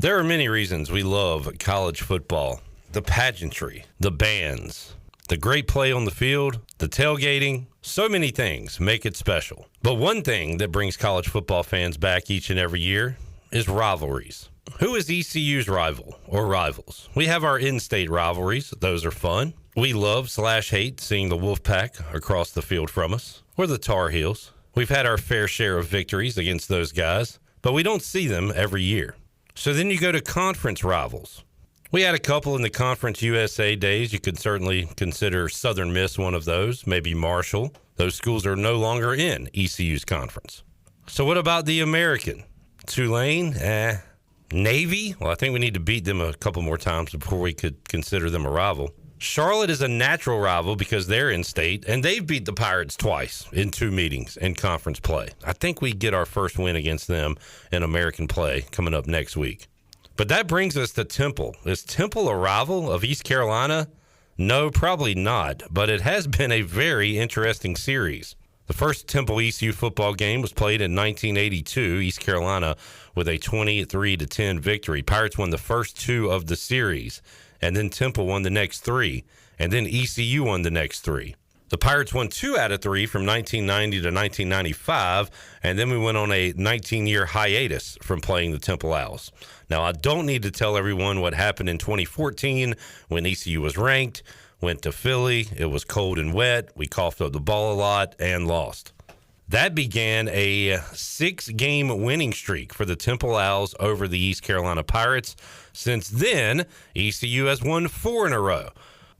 There are many reasons we love college football. The pageantry, the bands, the great play on the field, the tailgating, so many things make it special. But one thing that brings college football fans back each and every year is rivalries. Who is ECU's rival or rivals? We have our in-state rivalries. Those are fun. We love/hate seeing the Wolfpack across the field from us, or the Tar Heels. We've had our fair share of victories against those guys, but we don't see them every year. So then you go to conference rivals. We had a couple in the Conference USA days. You could certainly consider Southern Miss one of those, maybe Marshall. Those schools are no longer in ECU's conference. So what about the American? Tulane? Navy? Well, I think we need to beat them a couple more times before we could consider them a rival. Charlotte is a natural rival because they're in state, and they've beat the Pirates twice in 2 meetings in conference play. I think we get our first win against them in American play coming up next week. But that brings us to Temple. Is Temple a rival of East Carolina? No, probably not, but it has been a very interesting series. The first Temple ECU football game was played in 1982, East Carolina with a 23-10 victory. Pirates won the first 2 of the series, and then Temple won the next 3, and then ECU won the next 3. The Pirates won 2 out of 3 from 1990 to 1995, and then we went on a 19-year hiatus from playing the Temple Owls. Now, I don't need to tell everyone what happened in 2014 when ECU was ranked, went to Philly, it was cold and wet, we coughed up the ball a lot, and lost. That began a 6-game winning streak for the Temple Owls over the East Carolina Pirates. Since then, ECU has won 4 in a row.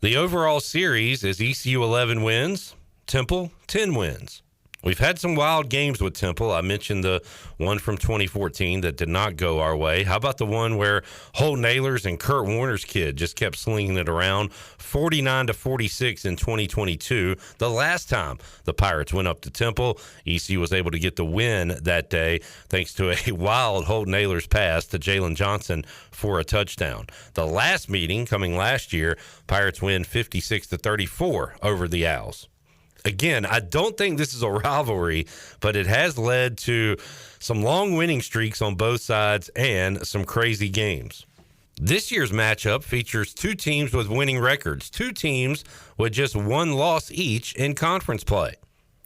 The overall series is ECU 11 wins, Temple 10 wins. We've had some wild games with Temple. I mentioned the one from 2014 that did not go our way. How about the one where Holt Naylor's and Kurt Warner's kid just kept slinging it around, 49-46 in 2022? The last time the Pirates went up to Temple, ECU was able to get the win that day thanks to a wild Holt Naylor's pass to Jalen Johnson for a touchdown. The last meeting, coming last year, Pirates win 56-34 over the Owls. Again, I don't think this is a rivalry, but it has led to some long winning streaks on both sides and some crazy games. This year's matchup features 2 teams with winning records, 2 teams with just 1 loss each in conference play.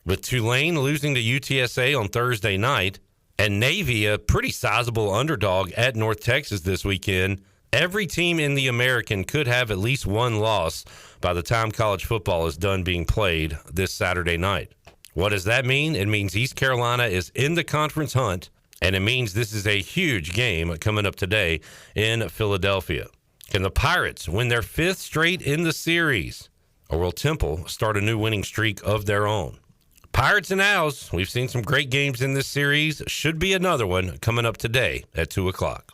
With Tulane losing to UTSA on Thursday night and Navy, a pretty sizable underdog at North Texas this weekend, every team in the American could have at least 1 loss by the time college football is done being played this Saturday night. What does that mean? It means East Carolina is in the conference hunt, and it means this is a huge game coming up today in Philadelphia. Can the Pirates win their 5th straight in the series, or will Temple start a new winning streak of their own? Pirates and Owls, we've seen some great games in this series. Should be another one coming up today at 2 o'clock.